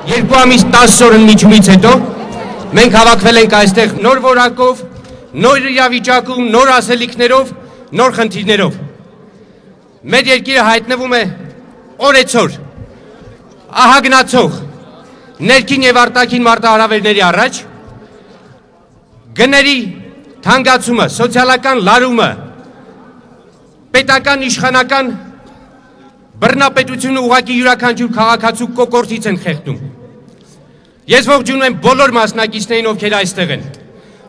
երկու ամիս 10 օր ընդմիջումից հետո մենք հավաքվել ենք այստեղ նոր որակով, նոր իրավիճակում, նոր ասելիքներով, նոր խնդիրներով։ Մեր երկիրը հայտնվում է օրեցօր ահագնացող ներքին եւ արտաքին մարտահրավերների առաջ, գների թանկացումը, սոցիալական լարումը, պետական իշխանական բռնապետությունը ուղղակի յուրաքանչյուր քաղաքացու կոկորդից են խեղդում։ Ես ողջունում եմ բոլոր մասնակիցներին, ովքեր այստեղ են։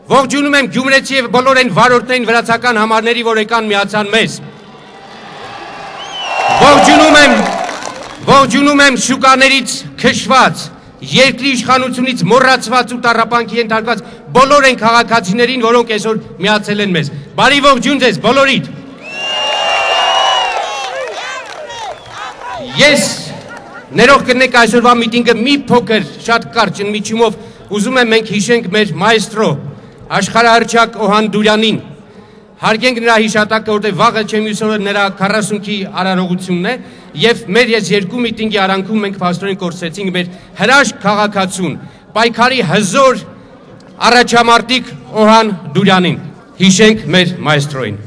Ողջունում եմ գյումրեցի եւ բոլոր այն վարորդներին վրացական համարների, որ եկան միացան մեզ։ Ողջունում եմ շուկաներից քշված, երկրի իշխանությունից մոռացված ու տառապանքի ենթարկված բոլոր այն քաղաքացիներին, որոնք այսօր միացել են մեզ։ Բարի ողջույն ձեզ բոլորիդ։ Ես ներող կնեք այսօրվա միտինգը մի փոքր շատ կարճ ընդմիջումով ուզում եմ մենք հիշենք մեր մայստրո աշխարհահռչակ Օհան Դուրյանին, հարգենք նրա հիշատակը, որտեղ վաղը չեմ հուսով նրա 40-ի արարողությունն է, եւ մեր ես երկու միտինգի արանքում մենք փաստորեն կորցրեցինք մեր հրաշք քաղաքացուն, պայքարի հզոր առաջամարտիկ Օհան Դուրյանին, հիշենք մեր մայստրոին։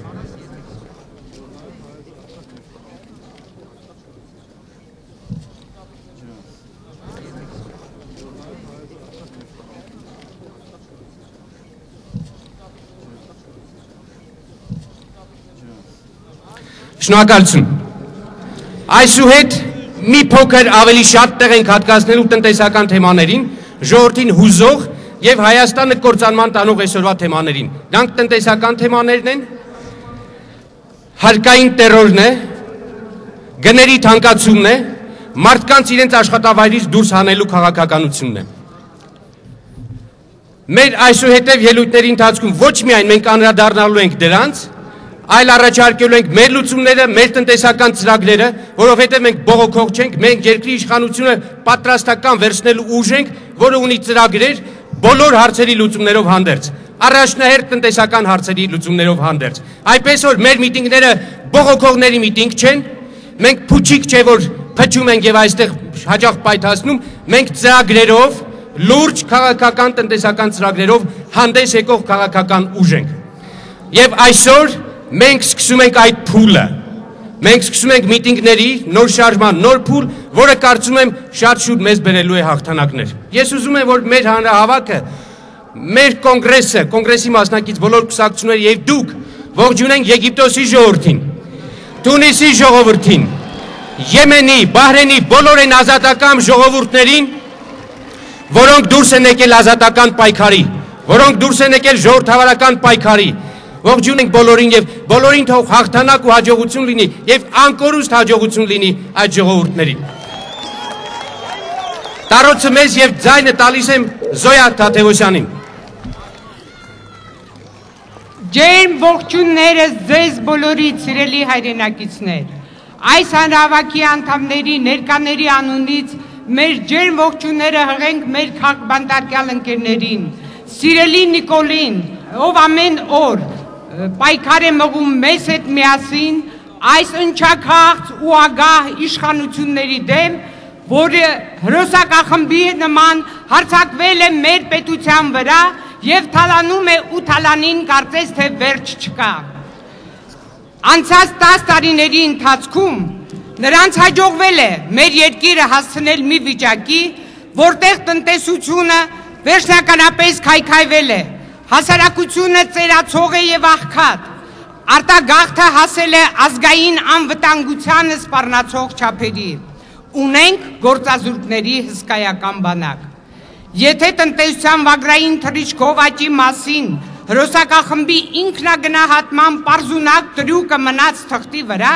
Շնորհակալություն։ Այսուհետ մի փոքր ավելի շատ տեղ ենք հատկացնելու տնտեսական թեմաներին, ժողովրդին հուզող եւ Հայաստանը կործանման տանող այսօրվա թեմաներին։ Դրանք տնտեսական թեմաներն են, հարկային տերորն է, գների թանկացումն է, մարդկանց իրենց աշխատավայրից դուրս հանելու քաղաքականությունն է։ Մեր այսուհետև ելույթների ընթացքում ոչ միայն մենք անդրադառնալու ենք դրանց, այլ առաջարկելու ենք մեր լուծումները, մեր տնտեսական ծրագրերը, որովհետև մենք բողոքող չենք, մենք երկրի իշխանությունը պատրաստական վերցնելու ուժ ենք, որը ունի ծրագրեր բոլոր հարցերի լուծումներով հանդերձ, առաջնահերթ տնտեսական հարցերի լուծումներով հանդերձ։ Այնպես որ մեր միտինգները բողոքողների միտինգ չեն, մենք փուչիկ չէ որ փչում ենք եւ այստեղ հաջող պայթացնում, մենք ծրագրերով, լուրջ քաղաքական տնտեսական ծրագրերով հանդես եկող քաղաքական ուժ ենք։ Եվ այսօր մենք սկսում ենք այդ փուլը, մենք սկսում ենք միտինգների նոր շարժման նոր փուլ, որը կարծում եմ շատ շուտ մեզ բերելու է հաղթանակներ։ Ես ուզում եմ, որ մեր հանրահավաքը, մեր կոնգրեսը, կոնգրեսի մասնակից բոլոր կուսակցությունները եւ դուք ողջունենք Եգիպտոսի ժողովրդին, Թունիսի ժողովրդին, Եմենի, Բահրեյնի բոլոր այն ազատական ժողովուրդներին, որոնք դուրս են եկել ազատական պայքարի, որոնք դուրս են եկել ժողովրդավարական պայքարի։ Ողջունենք բոլորին եւ բոլորին թող հաղթանակ ու հաջողություն լինի եւ անկորուստ հաջողություն լինի այդ ժողովուրդներին։ Տարոցը մեզ եւ ձայնը տալիս եմ Զոյա Թադևոսյանին։ Ջերմ ողջունները ձեզ բոլորիդ սիրելի հայրենակիցներ։ Այս հանրահավաքի անդամների ներկաների անունից մեր ջերմ ողջունները հղենք մեր քաղաքբանտարկյալ ընկերներին, սիրելի Նիկոլին, ով ամեն օր պայքար է մղում մեզ հետ միասին այս ընչաքաղց ու ագահ իշխանությունների դեմ, որը հրոսակախմբի նման հարձակվել է մեր պետության վրա եւ թալանում է ու թալանին կարծես թե վերջ չկա։ Անցած 10 տարիների ընթացքում նրանց հաջողվել է մեր երկիրը հասցնել մի վիճակի, որտեղ տնտեսությունը վերջնականապես քայքայվել է, հասարակությունը ծերացող է եւ աղքատ, արտագաղթը հասել է ազգային անվտանգությանը սպառնացող չափերի, ունենք գործազուրկների հսկայական բանակ։ Եթե տնտեսության վագրային թռիչքով աճի մասին հրոսակախմբի ինքնագնահատման պարզունակ տրյուկը մնաց թղթի վրա,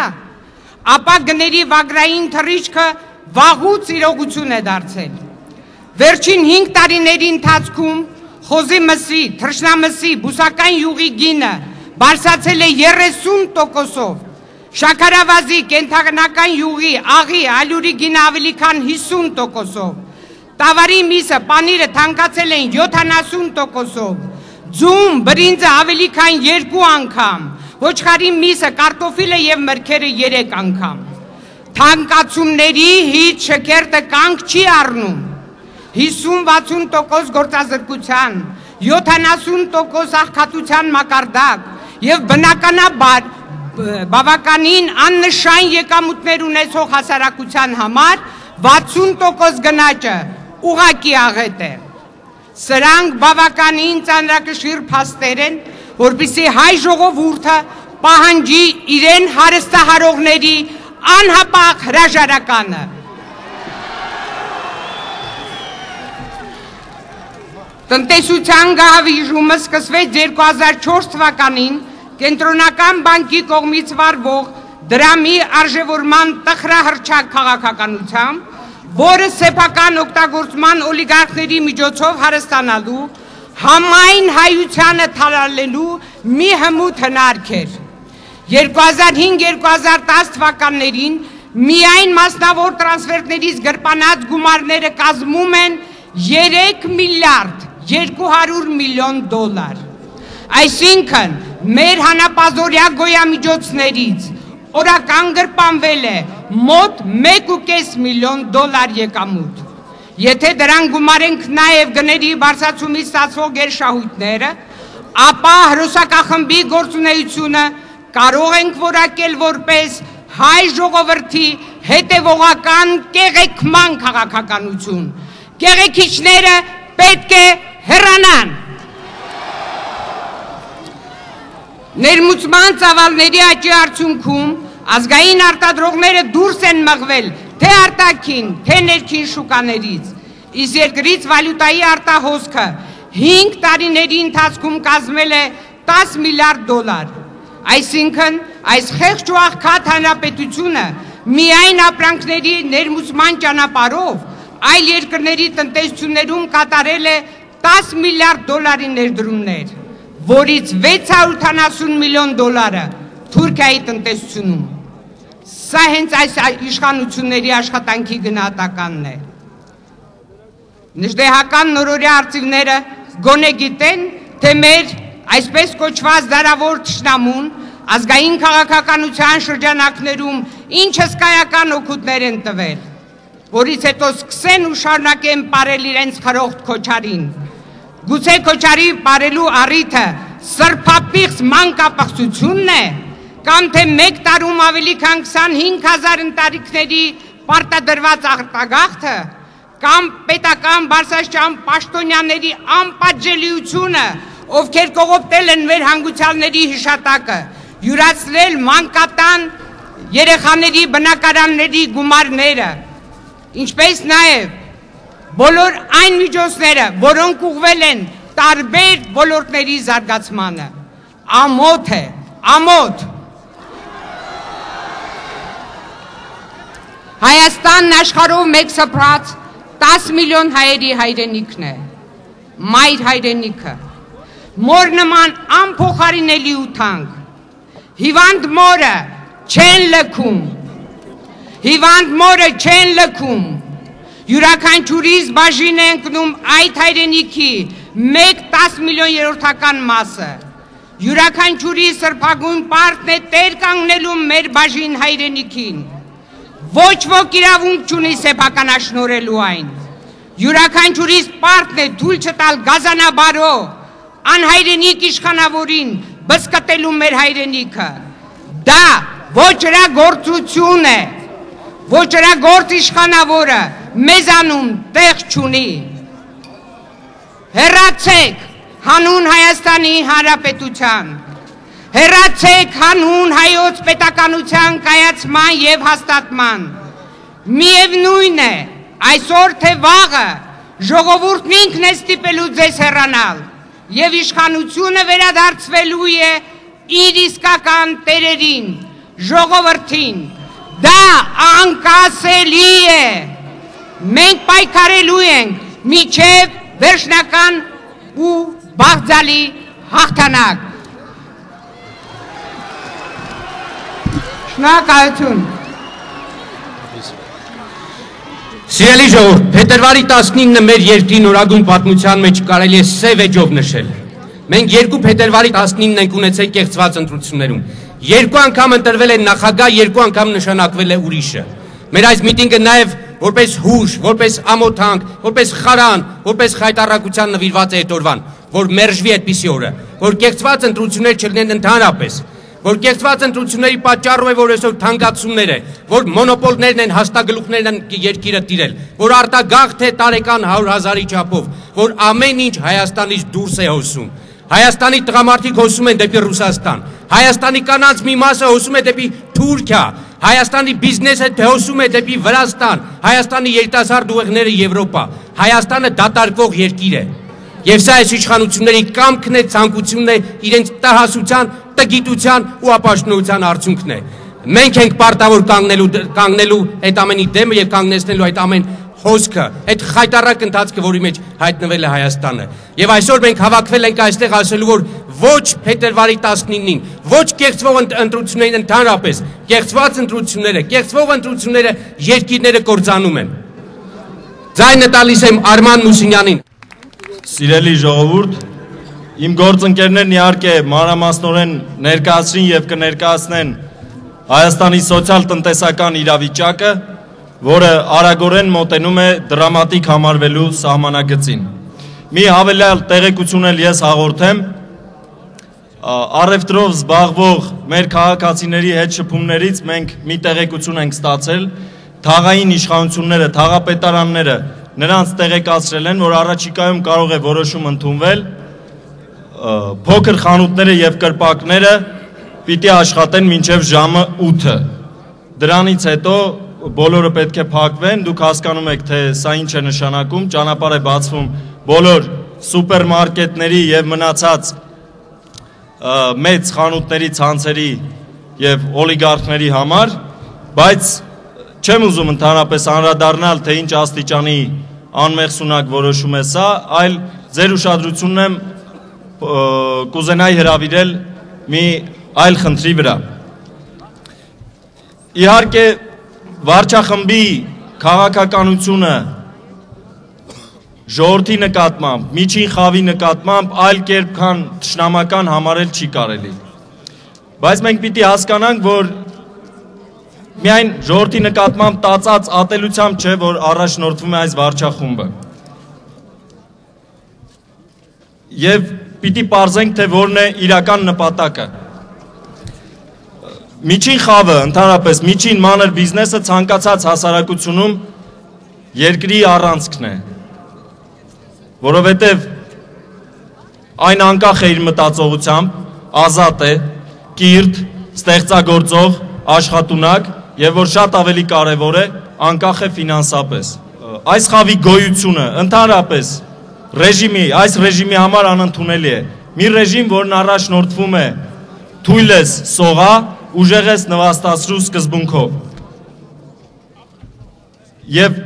ապա գների վագրային թռիչքը վաղուց իրողություն է դարձել։ Վերջին 5 տարիների ընթացքում խոզի մսի, թռչնամսի, բուսական յուղի գինը բարձրացել է 30%-ով, շաքարավազի, կենդանական յուղի, աղի, ալյուրի գինը ավելի քան 50%-ով, տավարի միսը, պանիրը թանկացել են 70%-ով, ձում, բրինձը ավելի քան 2 անգամ, ոչխարի միսը, կարտոֆիլը եւ մրգերը 3 անգամ։ Թանկացումների հիթ շքերթը կանգ չի առնում։ 50-60% գործազրկության, 70% աղքատության մակարդակ եւ բնականաբար բավականին աննշան եկամուտներ ունեցող հասարակության համար 60% գնաճը ուղղակի աղետ է։ Սրանք բավականին ծանրակշիռ փաստեր են, որպեսզի հայ ժողովուրդը պահանջի իրեն հարստահարողների անհապաղ հրաժարականը։ Տնտեսության գահավիժումը սկսվեց 2004 թվականին Կենտրոնական բանկի կողմից վարվող դրամի արժևորման տխրահռչակ քաղաքականությամբ, որը սեփական օգտագործման օլիգարխների միջոցով հարստանալու, համայն հայությանը թալանելու մի հմուտ հնարք էր։ 2005-2010 թվականներին միայն մասնավոր տրանսֆերտներից գրպանած գումարները կազմում են 3 միլիարդ 200 միլիոն դոլար։ Այսինքն, մեր հանապազորյա գոյամիջոցներից օրական գրպանվել է մոտ 1.5 միլիոն դոլար եկամուտ։ Եթե դրան գումարենք նաև գների բարձրացումից ստացվող գերշահույթները, ապա հրոսակախմբի գործունեությունը կարող ենք որակել որպես հայ ժողովրդի հետևողական կեղեքման քաղաքականություն։ Կեղեքիչները պետք է հեռանան։ Ներմուծման ծավալների աճի արդյունքում ազգային արտադրողները դուրս են մղվել թե արտաքին, թե ներքին շուկաներից, իսկ երկրից վալյուտայի արտահոսքը 5 տարիների ընթացքում կազմել է 10 միլիարդ դոլար։ Այսինքն, այս խեղճ ու աղքատ հանրապետությունը միայն ապրանքների ներմուծման ճանապարհով այլ երկրների տնտեսություններում կատարել է 10 միլիարդ դոլարի ներդրումներ, որից 670 միլիոն դոլարը Թուրքիայի տնտեսությունում։ Սա հենց այս իշխանությունների աշխատանքի գնահատականն է։ Նժդեհական նորորյա արծիվները գոնե գիտեն, թե մեր այսպես կոչված դարավոր թշնամուն ազգային քաղաքականության շրջանակներում ինչ հսկայական օգուտներ են տվել, որից հետո սկսեն ու շարունակեն պարել իրենց խրոխտ Քոչարին։ Գուցե Քոչարի պարելու առիթը սրբապիղծ մանկապղծությունն է, կամ թե մեկ տարում ավելի քան 25,000 ընտանիքների պարտադրված արտագաղթը, կամ պետական բարձրաստիճան պաշտոնյաների անպատժելիությունը, ովքեր կողոպտել են մեր հանգուցյալների հիշատակը, յուրացրել մանկատան երեխաների բնակարանների գումարները, ինչպես նաև բոլոր այն միջոցները, որոնք ուղղվել են տարբեր ոլորտների զարգացմանը։ Ամոթ է, ամոթ։ Հայաստանն աշխարհով մեկ սփռած 10 միլիոն հայերի հայրենիքն է, մայր հայրենիքը, մոր նման անփոխարինելի ու թանկ։ Հիվանդ մորը չեն լքում, հիվանդ մորը չեն լքում, յուրաքանչյուրիս բաժին է ընկնում այդ հայրենիքի 1/10 միլիոն երրորդական մասը, յուրաքանչյուրի սրբագույն պարտն է տեր կանգնելու մեր բաժին հայրենիքին, ոչ ոք իրավունք չունի սեփականաշնորհելու այն, յուրաքանչյուրիս պարտն է թույլ չտալ գազանաբարո անհայրենիք իշխանավորին բսկտելու մեր հայրենիքը։ Դա ոճրագործություն է, ոճրագործ իշխանավորը մեզանում տեղ չունի։ Հեռացեք հանուն Հայաստանի Հանրապետության, հեռացեք հանուն հայոց պետականության կայացման եւ հաստատման։ Միևնույն է, այսօր թե վաղը ժողովուրդն ինքն է ստիպելու ձեզ հեռանալ եւ իշխանությունը վերադարձվելու է իր իսկական տերերին, ժողովրդին։ Դա անկասելի է։ Մենք պայքարելու ենք մինչև վերջնական ու բաղձալի հաղթանակ։ Շնորհակալություն։ Սիրելի ժողովուրդ, փետրվարի 19-ը մեր երկրի նորագույն պատմության մեջ կարելի է սև էջով նշել։ Մենք 2 փետրվարի 19-ն ենք ունեցել կեղծված ընտրություններում։ 2 անգամ ընտրվել է նախագահ, 2 անգամ նշանակվել է ուրիշը։ Մեր այս միտինգը նաև որպես հուշ, որպես ամոթանք, որպես խարան, որպես խայտառակության նվիրված է այդ օրվան, որ մերժվի այդպիսի օրը, որ կեղծված ընտրություններ չլինեն ընդհանրապես, որ կեղծված ընտրությունների պատճառով է, որ այսօր թանկացումներ է, որ մոնոպոլներն են, հաստագլուխներն են երկիրը տիրել, որ արտագաղթ է տարեկան 100,000-ի չափով, որ ամեն ինչ Հայաստանից դուրս է հոսում։ Հայաստանի տղամարդիկ հոսում են դեպի Ռուսաստան, Հայաստանի կանանց մի մասը հոսում է դեպի Թուրքիա, Հայաստանի բիզնեսը հոսում է դեպի Վրաստան, Հայաստանի երիտասարդ ուղեղները Եվրոպա, Հայաստանը դատարկվող երկիր է։ Եվ սա այս իշխանությունների կամքն է, ցանկությունն է, իրենց տհասության, տգիտության ու ապաշտնության արդյունքն է։ Մենք ենք պարտավոր կանգնելու այդ ամենի դեմը եւ կանգնեցնելու այդ ամեն հոսքը, այդ խայտառակ ընթացքը, որի մեջ հայտնվել է Հայաստանը։ Եվ այսօր մենք հավաքվել ենք այստեղ ասելու, որ ոչ փետրվարի 19-ին, ոչ կեղծվող ընտրություններին ընդհանրապես, կեղծված ընտրությունները, կեղծվող ընտրությունները երկիրները կործանում են։ Ձայնը տալիս եմ Արման Մուսինյանին։ Սիրելի ժողովուրդ, իմ գործընկերներն իհարկե մանրամասնորեն ներկայացրին եւ կներկայացնեն Հայաստանի սոցիալ-տնտեսական իրավիճակը, որը արագորեն մոտենում է դրամատիկ համարվելու սահմանագծին։ Մի հավելյալ տեղեկություն էլ ես հաղորդեմ, առևտրով զբաղվող մեր քաղաքացիների հետ շփումներից մենք մի տեղեկություն ենք ստացել, թաղային իշխանությունները, թաղապետարանները նրանց տեղեկացրել են, որ առաջիկայում կարող է որոշում ընդունվել փոքր խանութները եւ կրպակները պիտի աշխատեն մինչև ժամը 8-ը։ Դրանից հետո բոլորը պետք է փակվեն, դուք հասկանում եք, թե սա ինչ է նշանակում, ճանապարհ է բացվում բոլոր սուպերմարկետների եւ մնացած մեծ խանութների, ցանցերի եւ օլիգարխների համար, բայց չեմ ուզում ընդհանրապես անդրադառնալ, թե ինչ աստիճանի անմեղսունակ որոշում է սա, այլ ձեր ուշադրությունն եմ կուզենայի հրավիրել մի այլ խնդրի վրա։ Իհարկե վարչախմբի քաղաքականությունը ժողովրդի նկատմամբ, միջին խավի նկատմամբ այլ կերպ քան թշնամական համարել չի կարելի։ Բայց մենք պիտի հասկանանք, որ միայն ժողովրդի նկատմամբ տածած ատելությամբ չէ, որ առաջնորդվում է այս վարչախումբը։ Եվ պիտի պարզենք, թե որն է իրական նպատակը։ Միջին խավը, ընդհանրապես միջին մանր բիզնեսը ցանկացած հասարակությունում երկրի առանցքն է, որովհետև այն անկախ է իր մտածողությամբ, ազատ է, կիրթ, ստեղծագործող, աշխատունակ եւ որ շատ ավելի կարեւոր է, անկախ է ֆինանսապես։ Այս խավի գոյությունը ընդհանրապես այս ռեժիմի համար անընդունելի է։ Մի ռեժիմ, որն առաջնորդվում է թույլ ես սողա, ուժեղ ես նվաստացրու սկզբունքով։ Եվ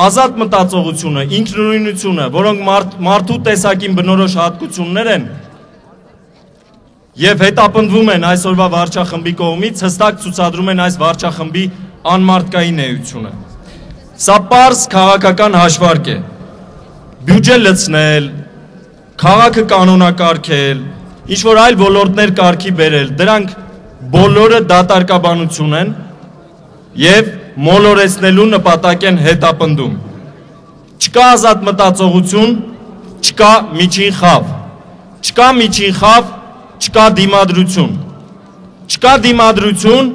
ազատ մտածողությունը, ինքնուրույնությունը, որոնք մարդու տեսակին բնորոշ հատկություններ են, եւ հետապնդվում են այսօրվա վարչախմբի կողմից, հստակ ցուցադրում են այս վարչախմբի անմարդկային էությունը։ Սա պարզ քաղաքական հաշվարկ է։ Բյուջե լցնել, քաղաքը կանոնակարգել, ինչ-որ այլ ոլորտներ կարգի բերել, դրանք բոլորը դատարկաբանություն են եւ մոլորեցնելու նպատակ են հետապնդում։ Չկա ազատ մտածողություն, չկա միջին խավ, չկա միջին խավ, չկա դիմադրություն, չկա դիմադրություն,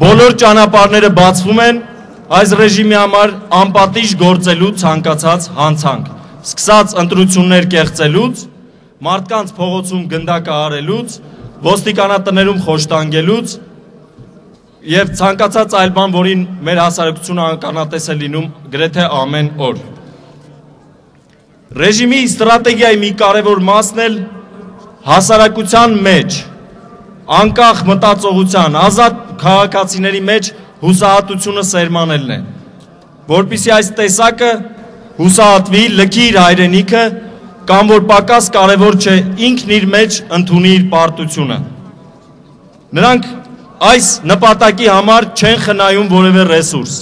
բոլոր ճանապարհները բացվում են այս ռեժիմի համար անպատիժ գործելու ցանկացած հանցանք, սկսած ընտրություններ կեղծելուց, մարդկանց փողոցում գնդակը արելուց, ոստիկանատներում խոշտանգելուց եւ ցանկացած այլ բան, որին մեր հասարակությունը ականատես է լինում գրեթե ամեն օր։ Ռեժիմի ստրատեգիայի մի կարևոր մասն էլ հասարակության մեջ, անկախ մտածողության, ազատ քաղաքացիների մեջ հուսահատությունը սերմանելն է, որպեսզի այս տեսակը հուսահատվի, լքի իր հայրենիքը, կամ որ պակաս կարևոր չէ ինքն իր մեջ ընդունի իր պարտությունը։ Նրանք այս նպատակի համար չեն խնայում որևէ ռեսուրս,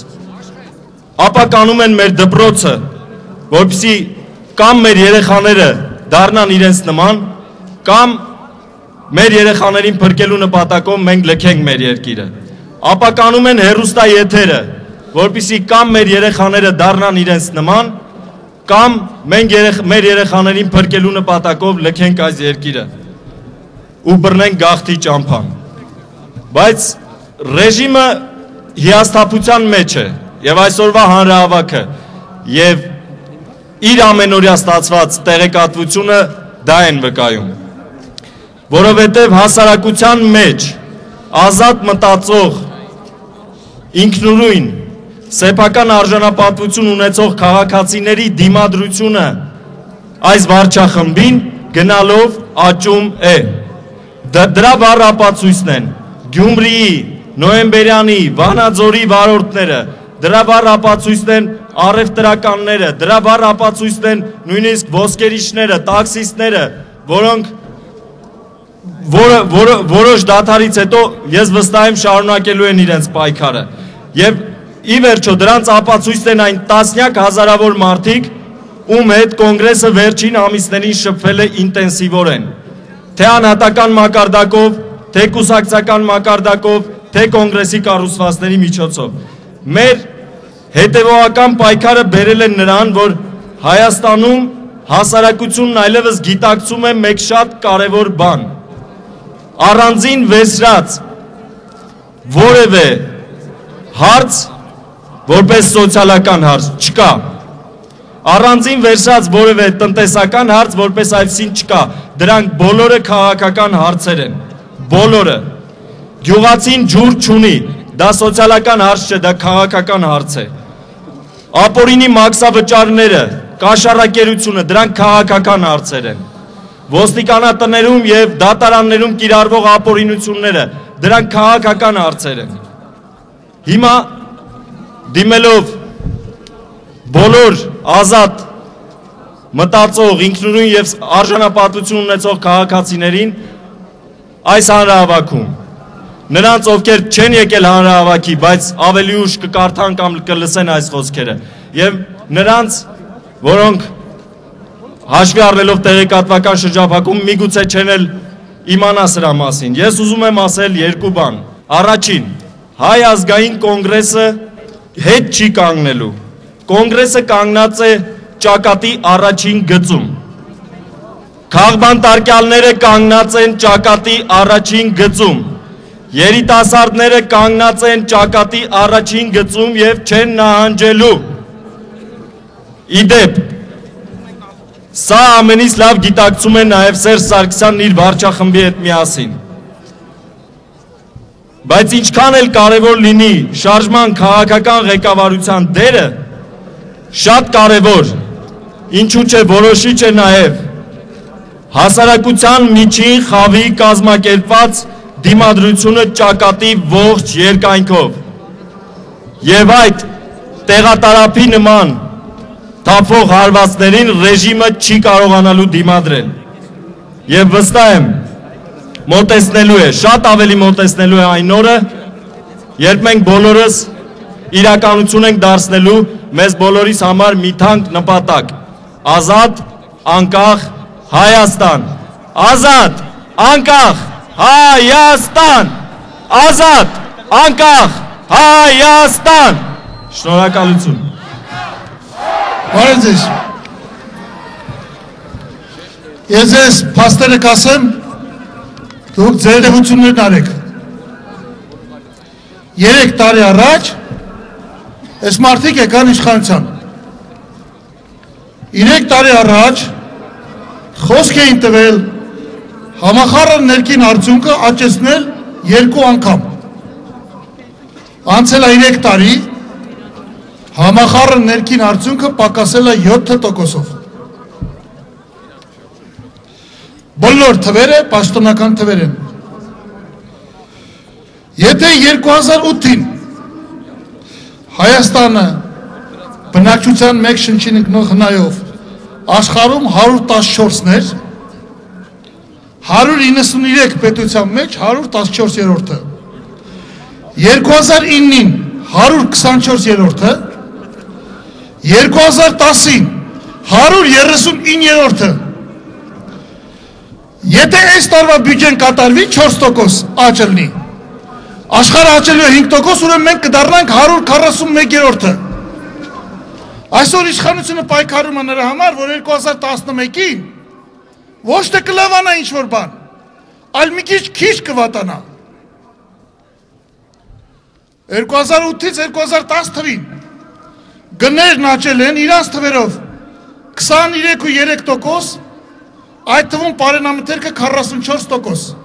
ապականում են մեր դպրոցը, որպեսզի կամ մեր երեխաները դառնան իրենց նման, կամ մեր երեխաներին փրկելու նպատակով մենք լքենք մեր երկիրը, ապականում են հեռուստաեթերը, որպեսզի կամ մեր երեխաները դառնան իրենց նման, կամ մենք մեր երեխաներին փրկելու նպատակով լքենք այս երկիրը ու բռնենք գաղթի ճամփան։ Բայց ռեժիմը հիասթափության մեջ է եւ այսօրվա հանրահավաքը եւ իր ամենօրյա ստացված տեղեկատվությունը դա են վկայում, որովհետեւ հասարակության մեջ ազատ մտածող ինքնուրույն սեփական արժանապատվություն ունեցող քաղաքացիների դիմադրությունը այս վարչախմբին գնալով աճում է։ Դրա վառ ապացույցն են Գյումրիի, Նոյեմբերյանի, Վանաձորի վարորդները, դրա վառ ապացույցն են առևտրականները, դրա վառ ապացույցն են նույնիսկ ոսկերիչները, տաքսիստները, որոնք որոշ դադարից հետո ես վստահ եմ շարունակելու են իրենց պայքարը։ Եվ ի վերջո դրանց ապացույցն են այն տասնյակ հազարավոր մարդիկ, ում հետ կոնգրեսը վերջին ամիսներին շփվել է ինտենսիվորեն, թե անհատական մակարդակով, թե կուսակցական մակարդակով, թե կոնգրեսի կառուցվածքների միջոցով։ Մեր հետևողական պայքարը բերել է նրան, որ Հայաստանում հասարակությունն այլևս գիտակցում է մեկ շատ կարևոր բան։ Առանձին վերցրած որևէ հարց, որպես սոցիալական հարց, չկա։ Առանձին վերցրած որևէ տնտեսական հարց, որպես այդպիսին չկա։ Դրանք բոլորը քաղաքական հարցեր են։ Բոլորը։ Գյուղացին ջուր չունի, դա սոցիալական հարց չէ, դա քաղաքական հարց է։ Ապօրինի մաքսավճարները, կաշառակերությունը, դրանք քաղաքական հարցեր են։ Ոստիկանատներում եւ դատարաններում կիրառվող ապօրինությունները, դրանք քաղաքական հարցեր են։ Հիմա դիմելով բոլոր ազատ մտածող, ինքնուրույն եւ արժանապատվություն ունեցող քաղաքացիներին այս հանրահավաքում, նրանց ովքեր չեն եկել հանրահավաքի, բայց ավելի ուշ կկարդան կամ կլսեն այս խոսքերը, եւ նրանց, որոնք հաշվի առնելով տեղեկատվական շրջափակում միգուցե չեն էլ իմանա սրա մասին։ Ես ուզում եմ ասել երկու բան։ Առաջին, Հայ ազգային կոնգրեսը հետ չի կանգնելու։ Կոնգրեսը կանգնած է ճակատի առաջին գծում։ Քաղբանտարկյալները կանգնած են ճակատի առաջին գծում։ Երիտասարդները կանգնած են ճակատի առաջին գծում եւ չեն նահանջելու։ Իդեպ, սա ամենից լավ գիտակցում է նաեւ Սերժ Սարգսյանն իր վարչախմբի հետ միասին։ Բայց ինչքան էլ կարևոր լինի շարժման քաղաքական ղեկավարության դերը, շատ կարևոր, ինչու՞ չէ որոշիչ է նաև հասարակության միջին խավի կազմակերպված դիմադրությունը ճակատի ողջ երկայնքով։ Եվ այդ տեղատարափի նման թափող հարվածներին ռեժիմը չի կարողանալու դիմադրել։ Եվ վստահ եմ, մոտեցնելու է, շատ ավելի մոտեցնելու է այն օրը, երբ մենք բոլորս իրականություն ենք դարձնելու մեզ բոլորիս համար մի թանկ նպատակ՝ ազատ, անկախ Հայաստան, ազատ, անկախ Հայաստան, ազատ, անկախ Հայաստան։ Շնորհակալություն։ Բարև ձեզ։ Ես ձեզ փաստերը կասեմ, դուք ձեր երևույթներն արեք։ 3 տարի առաջ այս մարդիկ եկան իշխանության։ 3 տարի առաջ խոսք էին տվել համախառն ներքին արդյունքը աճեցնել 2 անգամ։ Անցել է 3 տարի, համախառն ներքին արդյունքը պակասել է 7%-ով։ Բոլոր թվերը պաշտոնական թվեր են։ Եթե 2008-ին Հայաստանը բնակչության մեկ շնչին ընկնող հնայով աշխարհում 114-ն էր, 193 պետության մեջ 114-րդը, 2009-ին 124-րդը, 2010-ին 139-րդը։ Եթե այս տարվա բյուջեն կատարվի 4% աճ լինի, Աշխարհը աճելու է 5%, ուրեմն մենք կդառնանք 141-րդը։ Այսօր իշխանությունը պայքարում է նրա համար, որ 2011-ին ոչ թե կլավանա ինչ-որ բան, այլ մի քիչ կվատանա։ 2008-ից 2010 թվին գներն աճել են իրանց թվերով 23.3%, այդ թվում պարենամթերքը 44%։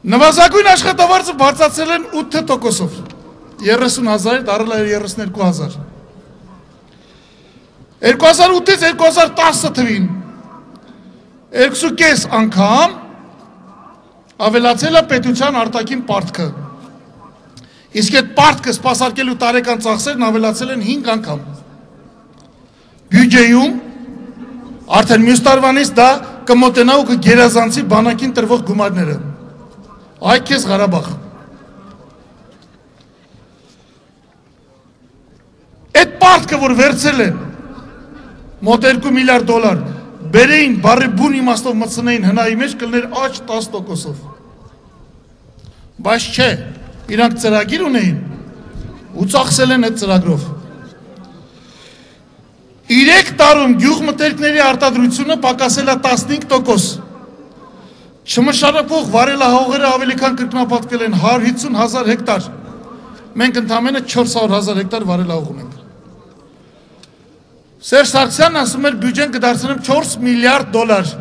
Նվազագույն աշխատավարձը բարձրացել են 8%-ով, 30,000 դարել է 32,000։ 2008-ից 2010 թվին 2.5 անգամ ավելացել է պետության արտաքին պարտքը։ Իսկ այդ պարտքը սպասարկելու տարեկան ծախսերն ավելացել են 5 անգամ։ Բյուջեում արդեն մյուս տարվանից դա կմոտենա ու կգերազանցի բանակին տրվող գումարները։ Այ քեզ Ղարաբաղ։ Այդ պարտքը, որ վերցել են մոտ 2 միլիարդ դոլար, բերեին բարի բուն իմաստով մտցնեին հնայի մեջ, կլներ աճ 10%-ով։ Բայց չէ, իրանք ծրագիր ունեին ու ծախսել են այդ ծրագրով։ 3 տարում գյուղմթերքների արտադրությունը պակասել է 15%։ Չմշակվող վարելահողերը ավելի քան կրկնապատկվել են 150,000 հեկտար։ Մենք ընդամենը 400,000 հեկտար վարելահող ունենք։ Սերժ Սարգսյանն ասում էր բյուջեն կդարձնեմ 4 միլիարդ դոլար։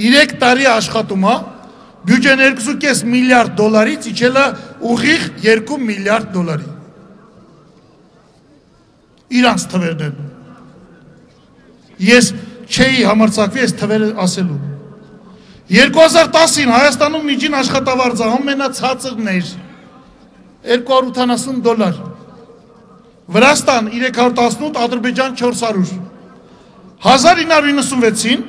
3 տարի աշխատում է, բյուջեն 2.5 միլիարդ դոլարից իջել է ուղիղ 2 միլիարդ դոլարի։ Իրանց թվերն են։ Ես չէի համարձակվի այս թվերը ասելու։ 2010-ին Հայաստանում միջին աշխատավարձը ամենացածրն էր $280, Վրաստան 318, Ադրբեջան 400։ 1996-ին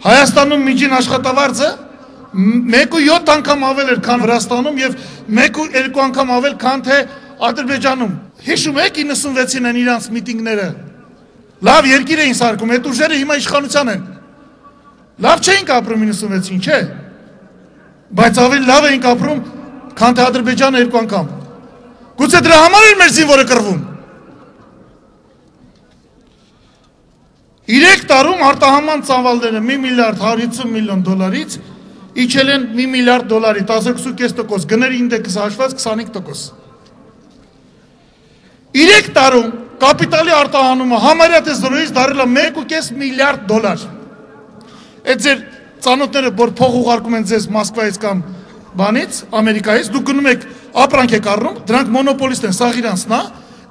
Հայաստանում միջին աշխատավարձը 1.7 անգամ ավել էր, քան Վրաստանում եւ 1.2 անգամ ավել, քան թե Ադրբեջանում։ Հիշում եք 96-ին են իրանց միտինգները։ Լավ երկիր էին սարքում, այդ ուժերը հիմա իշխանության են։ Լավ չէինք ապրում 96-ին, չէ։ Բայց ավելի լավ էինք ապրում, քան թե Ադրբեջանը 2 անգամ։ Գուցե դրա համար էր մեր զինվորը կռվում։ 3 տարում արտահանման ծավալները 1 միլիարդ 150 միլիոն դոլարից իջել են 1 միլիարդ դոլարի, 12.5%, գների ինդեքսը հաշված 25%։ 3 տարում կապիտալի արտահանումը համարյա թե զրոյից դարել է 1.5 միլիարդ դոլար։ Այդ ձեր ծանոթները, որ փող ուղարկում են ձեզ Մոսկվայից կամ բանից, Ամերիկայից, դուք գնում եք ապրանք եք առնում, դրանք մոնոպոլիստ են, սաղ իրանցն է,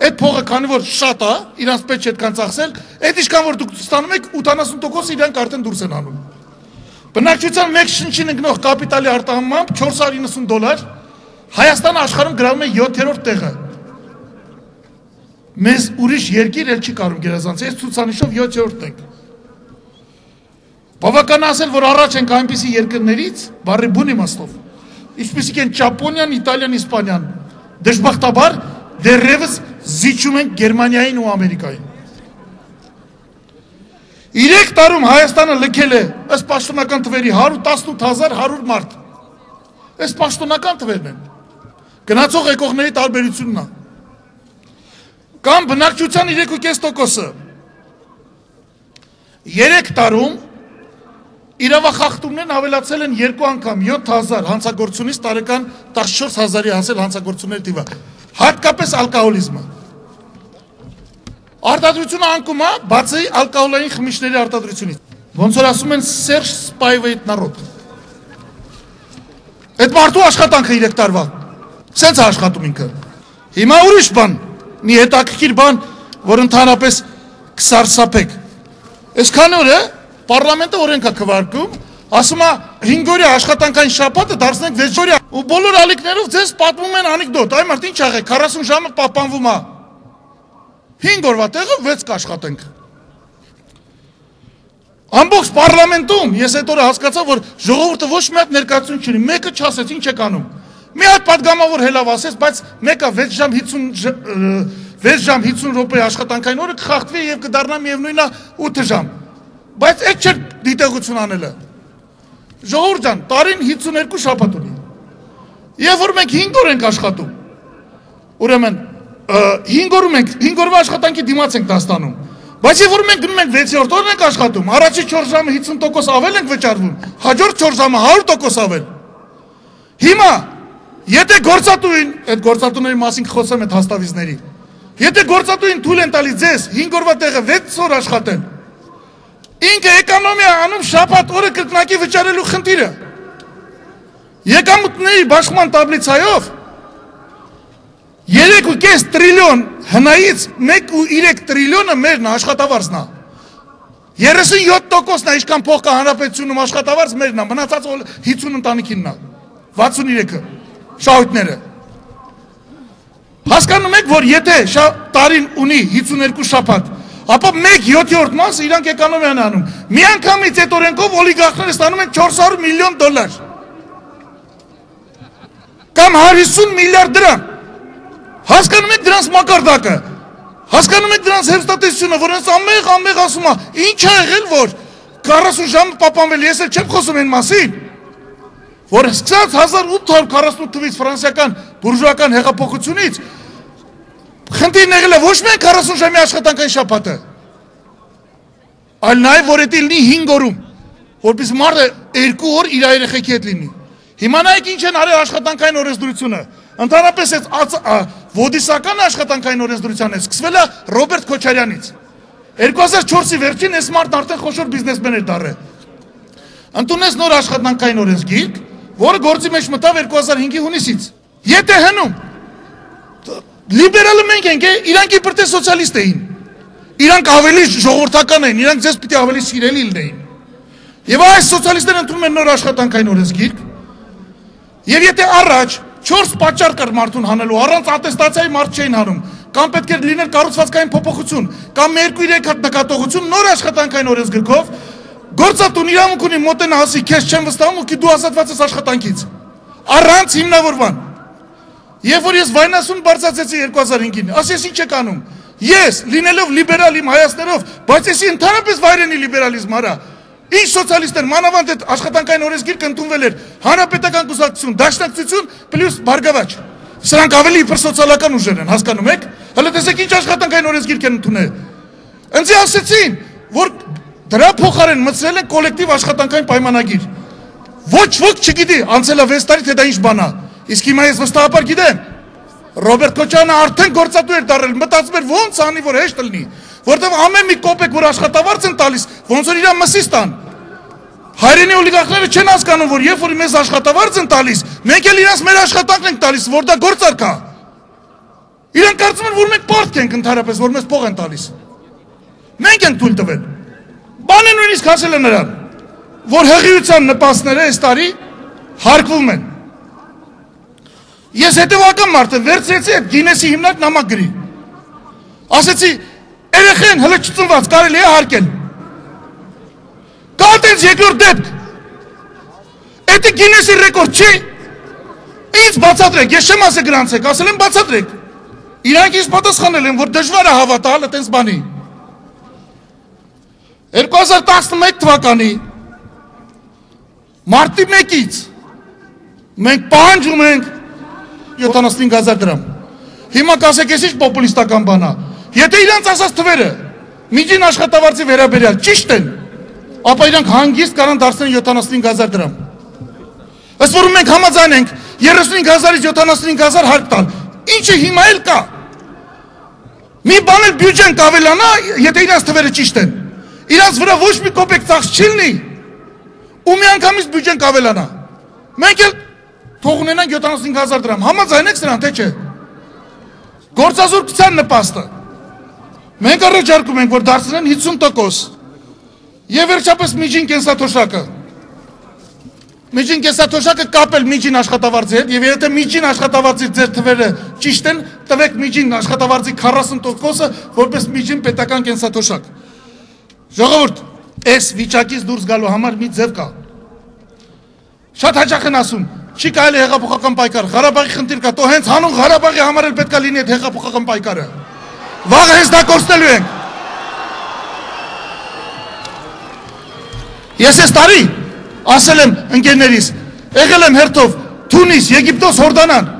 այդ փողը քանի որ շատ է, իրանց պետք չէ այդքան ծախսել, այդ ինչքան որ դուք ստանում եք 80% իրանք արդեն դուրս են անում։ Բնակչության մեկ շնչին ընկնող կապիտալի արտահանմամբ $490, Հայաստանը աշխարհում գրավում է 7-րդ տեղը։ Մեզ ուրիշ երկիր էլ չի կարող գերազանցել, այս ցուցանիշով 7-րդն ենք։ Բավական ասել, որ առաջ ենք այնպիսի երկրներից, բարի բուն իմաստով, ինչպիսիք են Ճապոնիան, Իտալիան, Իսպանիան, դժբախտաբար դեռևս զիջում են Գերմանիային ու Ամերիկային։ 3 տարում Հայաստանը լքել է ըստ պաշտոնական թվերի 118,100 մարդ։ Այս պաշտոնական թվերն են։ Գնացող եկողների տարբերությունն է։ Կամ բնակչության 3.5%-ը։ 3 տարում իրավախախտումներն ավելացել են 2 անգամ, 7,000 հանցագործությունից տարեկան 14,000-ի հասել հանցագործությունների թիվը, հատկապես ալկոհոլիզմը։ Արտադրությունը անկում է, բացի ալկոհոլային խմիչքների արտադրությունից։ Ոնց որ ասում են Սերժ Սպայվեյտ նարոդ։ Այդ մարդու աշխատանքը 3 տարվա։ Սենց է աշխատում ինքը։ Հիմա ուրիշ բան, մի հետաքրքիր բան, որ ընդհանրապես կսարսափեք։ Այսքան օրը Պարլամենտը օրենք է քվարկում, ասում է 5 օրյա աշխատանքային շաբաթը դարձնենք 6 օրյա ու բոլոր ալիքներով ձեզ պատմում են անեկդոտ։ Այ մարդ ինչ աղեք, 40 ժամը պահպանվում է։ 5 օրվա տեղը 6 կաշխատենք։ Ամբողջ պարլամենտում ես այդ օրը հասկացա, որ ժողովուրդը ոչ մի հատ ներկայացություն չունի, մեկը չասեց ինչ եք անում։ Մի հատ պատգամավոր հելավ ասեց, բայց մեկը 6 ժամ 50 րոպե աշխատանքային օրը կխախտվի եւ կդառնա միևնույնն է 8 ժամ։ Բայց այդ չէր դիտողություն անելը։ Ժողովուրդ ջան, տարին 52 շաբաթ ունի։ Եվ որ մենք 5 օր ենք աշխատում։ Ուրեմն 5 օրվա աշխատանքի դիմաց ենք դաստանում։ Բայց եւ որ մենք գնում ենք 6-րդ օրն ենք աշխատում, առաջի 4 ժամը 50% ավել ենք վճարվում, հաջորդ 4 ժամը 100% ավել։ Հիմա եթե գործատուին, այդ գործատուների մասին խոսեմ այդ հաստավիզների։ Եթե գործատուին թույլ են տալիս ձեզ 5 օրվա տեղը 6 օր աշխատել, ինքը էկոնոմիա անում շաբաթ օրը կրկնակի վճարելու խնդիրը։ Եկամուտների բաշխման տաբլիցայով 3.5 տրիլիոն հնայից 1.3 տրիլիոնը մերն աշխատավարձն է։ 37%-ն է ինչքան փող կա հանրապետությունում աշխատավարձ մերն է, մնացած 50 ընտանիքինն է։ 63-ը շահույթները։ Հասկանում եք, որ եթե տարին ունի 52 շաբաթ, ապա 1/7 մասը իրանք էկոնոմիան անում։ Մի անգամից այդ օրենքով օլիգարխները ստանում են $400 միլիոն կամ 150 միլիարդ դրամ։ Հասկանում եք դրանց մակարդակը, հասկանում եք դրանց հերթատեսությունը, որ հենց ամեղ ասում է, ինչ է եղել, որ 40 ժամ պապանվել, ես էլ չեմ խոսում այն մասին, որ սկսած 1848 թվականից ֆրանսիական բուրժուական հեղափոխությունից խնդիրն եղել է ոչ միայն 40 ժամի աշխատանքային շաբաթը, այլ նաև որ դա լինի 5 օրում, որպեսզի մարդը 2 օր իր երեխեքի հետ լինի։ Հիմա նայեք ինչ են արել աշխատանքային օրենսդրությունը։ Ընդհանրապես այդ ոդիսական աշխատանքային օրենսդրության է սկսվել է Ռոբերտ Քոչարյանից։ 2004-ի վերջին այս մարդն արդեն խոշոր բիզնեսմեն էր դառել։ Ընդունեց նոր աշխատանքային օրենսգիրք, որը գործի մեջ մտավ 2005-ի հունիսից։ Եթե հնում լիբերալը մենք ենք, իրանք իբրտե սոցիալիստ էին։ Իրանք ավելի ժողովրդական էին, իրանք ձեզ պիտի ավելի սիրելի լինեին։ Եվ այս սոցիալիստները ընդունում են նոր աշխատանքային օրենսգիրք։ Եվ եթե առաջ 4 պատճառ կար մարդուն հանելու, առանց ատեստացիայի մարդ չէին հանում, կամ պետք էր լիներ կառուցվածքային փոփոխություն, կամ 2-3 հատ նկատողություն նոր աշխատանքային օրենսգրքով, գործատուն իրավունք ունի մոտենա ասի, քեզ չեմ վստահում ու դու ազատված ես աշխատանքից։ Առանց հիմնավորման։ Եվ որ ես վայնասուն բարձրացեցի 2005-ին, ասես ինչ եք անում։ Ես լինելով լիբերալ իմ հայացքներով, բայց էսի ընդհանրապես վայրենի լիբերալիզմ արա։ Ինչ սոցիալիստներ, մանավանդ այդ աշխատանքային օրենսգիրքը ընդունվել էր հանրապետական կուսակցություն, դաշնակցություն պլյուս Բարգավաճ։ Սրանք ավելի իբր սոցիալական ուժեր են, հասկանում եք։ Հələ տեսեք ինչ աշխատանքային օրենսգիրք են ընդունել։ Ինձ ասեցին, որ դրա փոխարեն մտցրել են կոլեկտիվ աշխատանքային պայմանագիր։ Ոչ ոք չգիտի, անցել է 6 տարի թե դա ինչ բան է։ Իսկ հիմա ես վստահաբար գիտեմ։ Ռոբերտ Քոչարյանը արդեն գործատու էր դառել, մտածում էր ոնց անի, որ հեշտ լինի, որտեղ ամեն մի կոպեկ որ աշխատավարձ են տալիս, ոնց որ իրան մսից տան։ Հայրենի օլիգարխները չեն հասկանում, որ երբ որ մեզ աշխատավարձ են տալիս, մենք էլ իրանց մեր աշխատանքն ենք տալիս, որ դա գործարք է։ Իրանք կարծում են, որ մենք պարտք ենք ընդհանրապես, որ մեզ փող են տալիս։ Մենք ենք թույլ տվել։ Բանը նույնիսկ ասել է նրան, որ հղիության նպաստները այս տարի հարկվում են։ Ես հետևական մարդ եմ, վերցրեցի այդ Գինեսի հիմնարկ նամակ գրի։ Ասեցի, երեխեն հələ չծնված կարելի է հարկել։ Կա տենց երկրորդ դեպք։ Էդի Գինեսի ռեկորդ չի։ Ինձ բացատրեք, ես չեմ ասել գրանցեք, ասել եմ բացատրեք։ Իրանք ինձ պատասխանել են, որ դժվար է հավատալ այդպես բանի։ 2011 թվականի մարտի 1-ից մենք պահանջում ենք 75,000 դրամ։ Հիմա կասեք, ես ինչ պոպուլիստական բան է։ Եթե իրանց ասած թվերը միջին աշխատավարձի վերաբերյալ ճիշտ են, ապա իրանք հանգիստ կարան դարձնեն 75,000 դրամ։ Ըստ որում մենք համաձայն ենք 35,000-ից 75,000 հարկ տալ։ Ինչը հիմա էլ կա։ Մի բան էլ բյուջեն կավելանա, եթե իրանց թվերը ճիշտ են։ Իրանց վրա ոչ մի կոպեկ ծախս չլինի, ու մի անգամից բյուջեն կավելանա։ Մենք էլ թող ունենանք 75,000 դրամ, համաձայն եք սրան, թե չէ։ Գործազուրկության նպաստը։ Մենք առաջարկում ենք, որ դարձնեն 50%։ Եվ վերջապես միջին կենսաթոշակը։ Միջին կենսաթոշակը կապել միջին աշխատավարձի հետ, եւ եթե միջին աշխատավարձի ձեր թվերը ճիշտ են, տվեք միջին աշխատավարձի 40%-ը որպես միջին պետական կենսաթոշակ։ Ժողովուրդ, այս վիճակից դուրս գալու համար մի ձև կա։ Շատ հաճախ են ասում, չի կարելի հեղափոխական պայքար, Ղարաբաղի խնդիր կա, то հենց հանուն Ղարաբաղի համար էլ պետք է լինի այդ հեղափոխական պայքարը։ Վաղը հենց դա կորցնելու ենք։ Ես այս տարի ասել եմ ընկերներիս, եղել եմ հերթով Թունիս, Եգիպտոս, Հորդանան։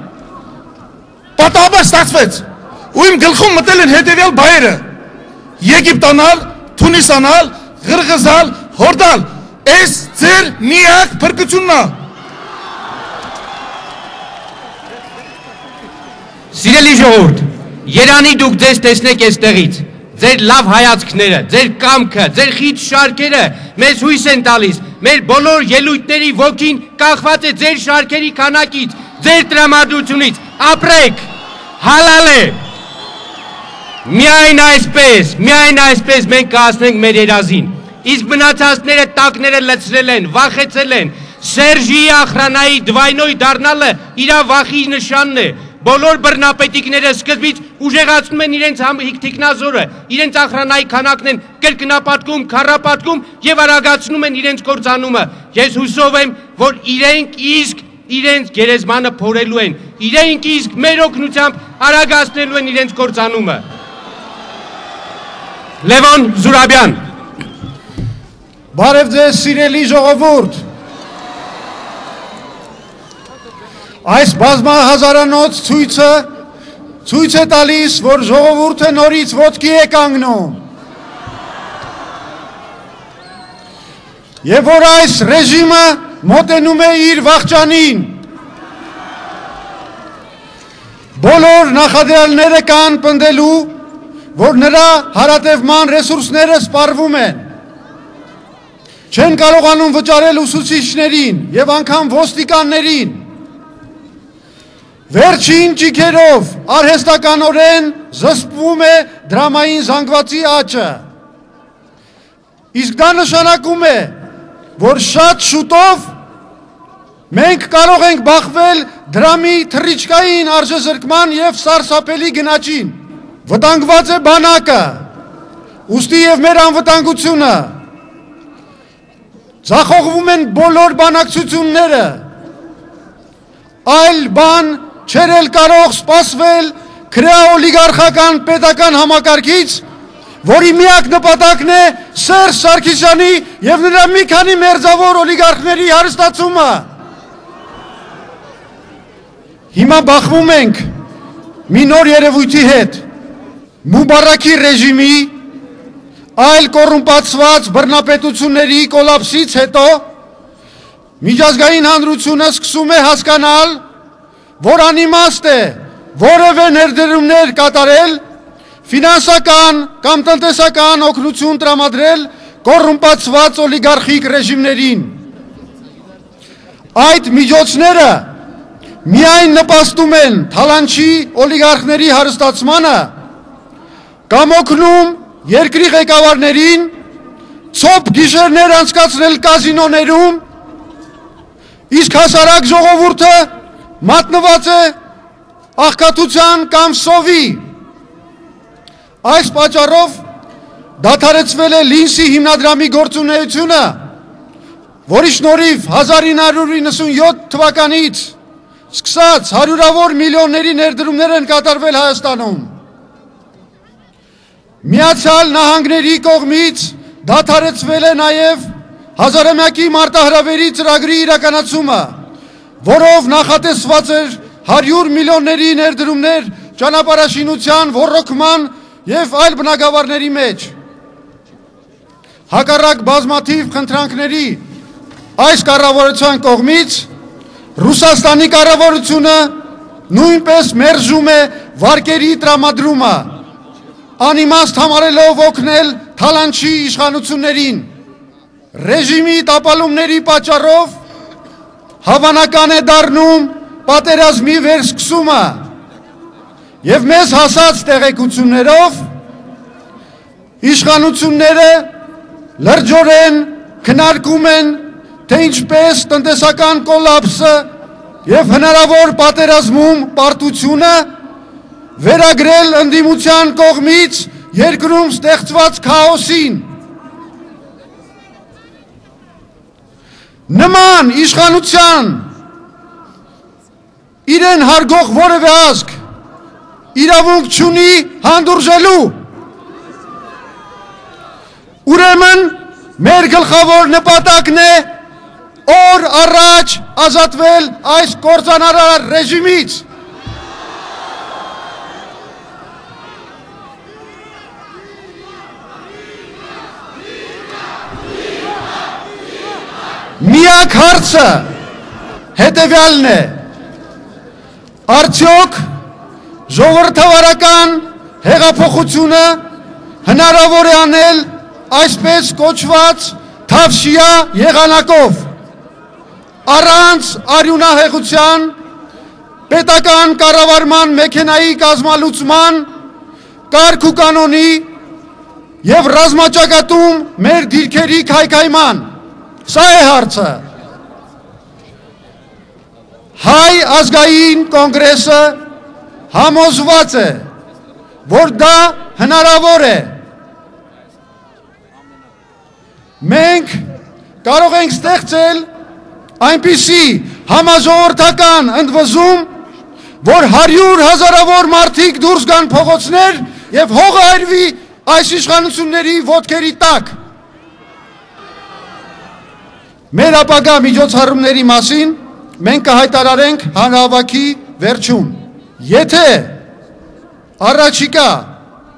Պատահաբար ստացվեց։ Ու իմ գլխում մտել են հետևյալ բայերը. Եգիպտանալ, Թունիսանալ, Ղրղզալ, Հորդալ։ Այս ձեր միակ փրկությունն է։ Սիրելի ժողովուրդ, Երանի դուք ձեզ տեսնեք այստեղից, ձեր լավ հայացքները, ձեր կամքը, ձեր խիտ շարքերը մեզ հույս են տալիս, մեր բոլոր ելույթների ոգին կախված է ձեր շարքերի քանակից, ձեր տրամադրությունից, ապրեք, հալալ է։ Միայն այսպես մենք կհասնենք մեր երազին, իսկ մնացածները տակները լցրել են, վախեցել են, Սերժի ախրանայի դվայնոյ դառնալը իրա վախի նշանն է, բոլոր բռնապետիկները սկզբից ուժեղացնում են իրենց թիկնազորը, իրենց ախրանայի քանակն են կրկնապատկում, քառապատկում եւ արագացնում են իրենց կործանումը։ Ես հուսով եմ, որ իրենք իսկ իրենց գերեզմանը փորելու են, իրենք իսկ մեր օգնությամբ արագացնելու են իրենց կործանումը։ Լևոն Զուրաբյան։ Բարև ձեզ սիրելի ժողովուրդ։ Այս բազմահազարանոց ցույց է տալիս, որ ժողովուրդը նորից ոտքի է կանգնում։ Եվ որ այս ռեժիմը մոտենում է իր վախճանին։ Բոլոր նախադրյալները կան պնդելու, որ նրա հարատևման ռեսուրսները սպառվում են։ Չեն կարողանում վճարել ուսուցիչներին եւ անգամ ոստիկաններին։ Վերջին ճիգերով արհեստականորեն զսպվում է դրամային զանգվածի աճը։ Իսկ դա նշանակում է, որ շատ շուտով մենք կարող ենք բախվել դրամի թռիչքային արժեզրկման եւ սարսափելի գնաճին։ Վտանգված է բանակը, ուստի եւ մեր անվտանգությունը։ Ձախողվում են բոլոր բանակցությունները։ Այլ բան չէր էլ կարող սպասվել քրեաօլիգարխական պետական համակարգից, որի միակ նպատակն է Սերժ Սարգսյանի եւ նրա մի քանի մերձավոր օլիգարխների հարստացումը։ Հիմա բախվում ենք մի նոր երևույթի հետ՝ Մուբարաքի ռեժիմի այլ կոռումպացված բռնապետությունների կոլապսից հետո միջազգային հանրությունը սկսում է հասկանալ, որ անիմաստ է որևէ ներդրումներ կատարել, ֆինանսական կամ տնտեսական օգնություն տրամադրել կոռումպացված օլիգարխիկ ռեժիմներին։ Այդ միջոցները միայն նպաստում են թալանչի օլիգարխների հարստացմանը կամ օգնում երկրի ղեկավարներին ցոփ գիշերներ անցկացնել կազինոներում, իսկ հասարակ ժողովուրդը մատնված է աղքատության կամ սովի։ Այս պատճառով դադարեցվել է Լինսի հիմնադրամի գործունեությունը, որի շնորհիվ 1997 թվականից սկսած հարյուրավոր միլիոնների ներդրումներ են կատարվել Հայաստանում։ Միացյալ Նահանգների կողմից դադարեցվել է նաև հազարամյակի մարտահրավերի ծրագրի իրականացումը, որով նախատեսված էր 100 միլիոնների ներդրումներ ճանապարհաշինության, ոռոգման եւ այլ բնագավառների մեջ։ Հակառակ բազմաթիվ խնդրանքների այս կառավարության կողմից Ռուսաստանի կառավարությունը նույնպես մերժում է վարկերի տրամադրումը, անիմաստ համարելով օգնել թալանչի իշխանություններին։ Ռեժիմի տապալումների պատճառով հավանական է դառնում պատերազմի վերսկսումը եւ մեզ հասած տեղեկություններով իշխանությունները լրջորեն քննարկում են, թե ինչպես տնտեսական կոլապսը եւ հնարավոր պատերազմում պարտությունը վերագրել ընդդիմության կողմից երկրում ստեղծված քաոսին։ Նման իշխանության իրեն հարգող որևէ ազգ իրավունք չունի հանդուրժելու։ Ուրեմն մեր գլխավոր նպատակն է օր առաջ ազատվել այս կործանարար ռեժիմից։ Միակ հարցը հետևյալն է. արդյոք ժողովրդավարական հեղափոխությունը հնարավոր է անել այսպես կոչված թավշյա եղանակով, առանց արյունահեղության, պետական կառավարման մեքենայի կազմալուծման, կարգ ու կանոնի եւ ռազմաճակատում մեր դիրքերի քայքայման։ Սա է հարցը։ Հայ ազգային կոնգրեսը համոզված է, որ դա հնարավոր է։ Մենք կարող ենք ստեղծել այնպիսի համաժողովրդական ընդվզում, որ 100,000-ավոր մարդիկ դուրս գան փողոցներ եւ հողը այրվի այս իշխանությունների ոտքերի տակ։ Մեր ապագա միջոցառումների մասին մենք կհայտարարենք հանրահավաքի վերջում։ Եթե առաջիկա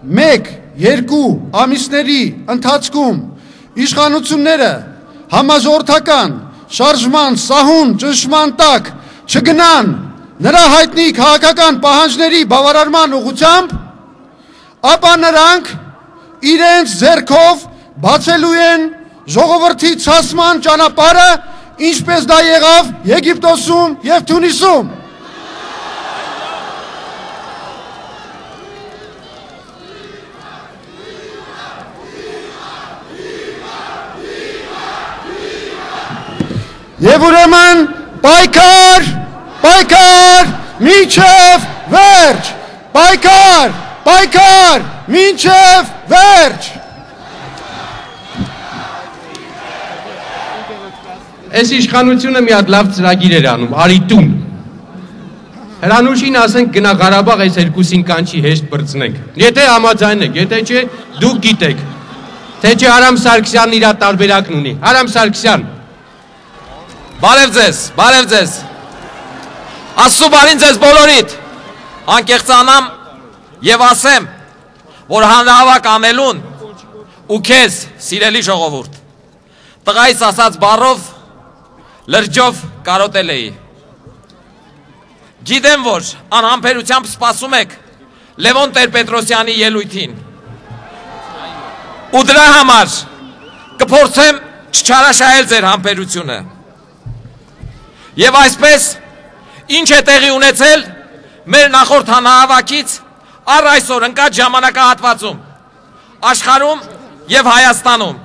1-2 ամիսների ընթացքում իշխանությունները համաժողովրդական շարժման սահուն ճնշման տակ չգնան նրա հայտնի քաղաքական պահանջների բավարարման ուղղությամբ, ապա նրանք իրենց ձեռքով բացելու են ժողովրդի ցասման ճանապարհը, ինչպես դա եղավ Եգիպտոսում եւ Թունիսում։ Եվ ուրեմն պայքար, պայքար, մինչև վերջ, պայքար, պայքար, մինչև վերջ։ Այս իշխանությունը մի հատ լավ ծրագիր էր անում, արի տուն։ Հրանուշին ասենք գնա Ղարաբաղ այս երկուսին կանչի հեշտ բրցնենք։ Եթե համաձայն եք, եթե չէ, դուք գիտեք, թե չէ Արամ Սարգսյանն իր տարբերակն ունի։ Արամ Սարգսյան։ Բարև ձեզ։ Աստծո բարին ձեզ բոլորիդ։ Անկեղծանամ եւ ասեմ, որ հանրահավաք անելուն ու քեզ, սիրելի ժողովուրդ, տղայից ասած բառով լրջով կարոտել էի։ Գիտեմ, որ անհամբերությամբ սպասում եք Լևոն Տեր-Պետրոսյանի ելույթին։ Ու դրա համար կփորձեմ չչարաշահել ձեր համբերությունը։ Եվ այսպես, ինչ է տեղի ունեցել մեր նախորդ հանրահավաքից առ այսօր ընկած ժամանակահատվածում, աշխարհում եւ Հայաստանում,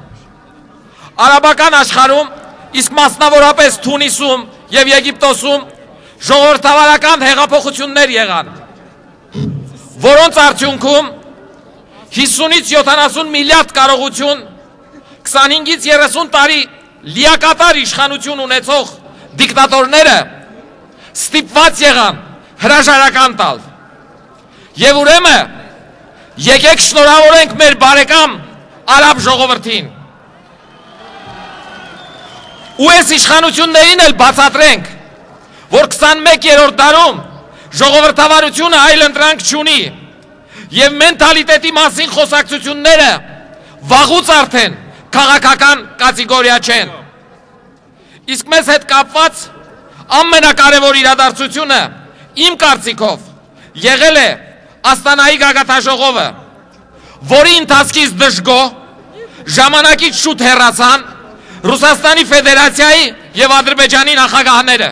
արաբական աշխարհում, իսկ մասնավորապես Թունիսում եւ Եգիպտոսում ժողովրդավարական հեղափոխություններ եղան, որոնց արդյունքում 50-ից 70 միլիարդ կարողություն, 25-ից 30 տարի լիակատար իշխանություն ունեցող դիկտատորները ստիպված եղան հրաժարական տալ։ Եվ ուրեմն եկեք շնորհավորենք մեր բարեկամ արաբ ժողովրդին։ Ու այս իշխանություններին էլ բացատրենք, որ 21-րդ դարում ժողովրդավարությունը այլ ընտրանք չունի եւ մենթալիտետի մասին խոսակցությունները վաղուց արդեն քաղաքական կատեգորիա չեն։ Իսկ մեզ հետ կապված ամենակարևոր իրադարձությունը իմ կարծիքով եղել է Աստանայի գագաթաժողովը, որի ընթացքից դժգոհ ժամանակից շուտ հեռացան Ռուսաստանի Ֆեդերացիայի եւ Ադրբեջանի նախագահները։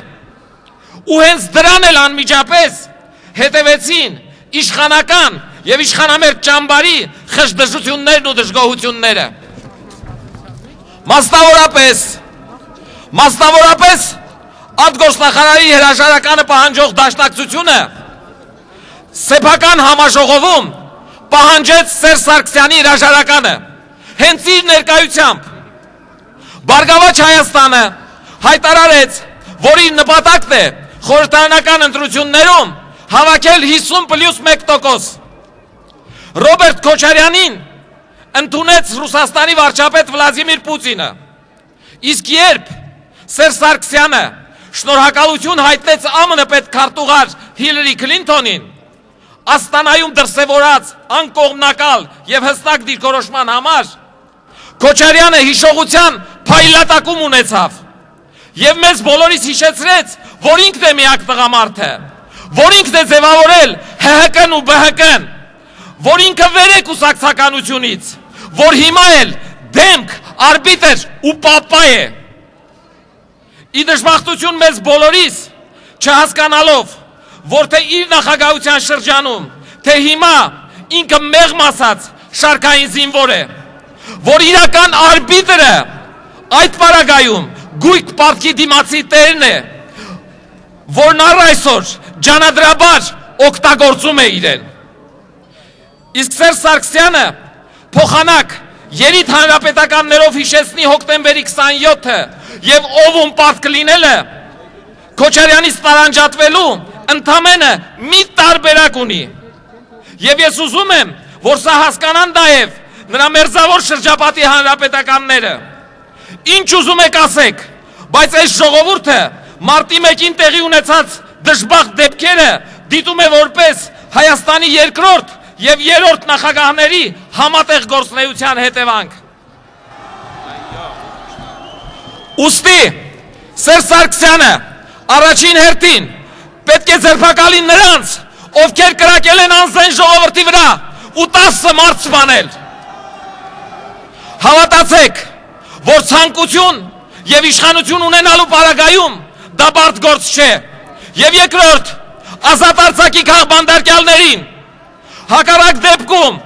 Ու հենց դրան էլ անմիջապես հետևեցին իշխանական եւ իշխանամերձ ճամբարի խժդժություններն ու դժգոհությունները։ Մասնավորապես արտգործնախարարի հրաժարականը պահանջող դաշնակցությունը սեփական համաժողովում պահանջեց Սերժ Սարգսյանի հրաժարականը։ Հենց իր ներկայությամբ Բարգավաճ Հայաստանը հայտարարեց, որ իր նպատակն է խորհրդարանական ընտրություններում հավաքել 50+1%։ Ռոբերտ Քոչարյանին ընդունեց Ռուսաստանի վարչապետ Վլադիմիր Պուտինը։ Իսկ երբ Սերժ Սարգսյանը շնորհակալություն հայտնեց ԱՄՆ պետքարտուղար Հիլարի Քլինթոնին Աստանայում դրսևորած անկողմնակալ եւ հստակ դիրքորոշման համար, Քոչարյանը հիշողության փայլատակում ունեցավ եւ մեզ բոլորիս հիշեցրեց, որ ինքն է միակ տղամարդը, որ ինքն է ձևավորել ՀՀԿ-ն ու ԲՀԿ-ն, որ ինքը վեր է կուսակցականությունից, որ հիմա էլ դեմք, արբիտր ու պապա է։ Ի դժբախտություն մեզ բոլորիս, չհասկանալով, որ թե իր նախագահության շրջանում, թե հիմա ինքը մեղմ ասած շարքային զինվոր է, որ իրական արբիտրը այդ պարագայում գույք պարտքի դիմացի տերն է, որն առ այսօր ջանադրաբար օգտագործում է իրեն։ Իսկ Սերժ Սարգսյանը փոխանակ երիտ հանրապետականներով հիշեցնի հոկտեմբերի 27-ը եւ ով պարտք լինելը Քոչարյանից տարանջատվելու ընդամենը մի տարբերակ ունի։ Եվ ես ուզում եմ, որ սա հասկանան նաև նրա մերձավոր շրջապատի հանրապետականները։ Ինչ ուզում եք ասեք, բայց այս ժողովուրդը մարտի 1-ին տեղի ունեցած դժբախտ դեպքերը դիտում է որպես Հայաստանի երկրորդ եւ երրորդ նախագահների համատեղ գործունեության հետևանք։ Ուստի Սերժ Սարգսյանը առաջին հերթին պետք է ձերբակալի նրանց, ովքեր կրակել են անձայն ժողովրդի վրա ու 10 մարդ սպանել։ Հավատացեք, որ ցանկություն եւ իշխանություն ունենալու պարագայում դա բարդ գործ չէ։ Եվ երկրորդ, ազատ արձակի քաղբանդարկյալներին հակառակ դեպքում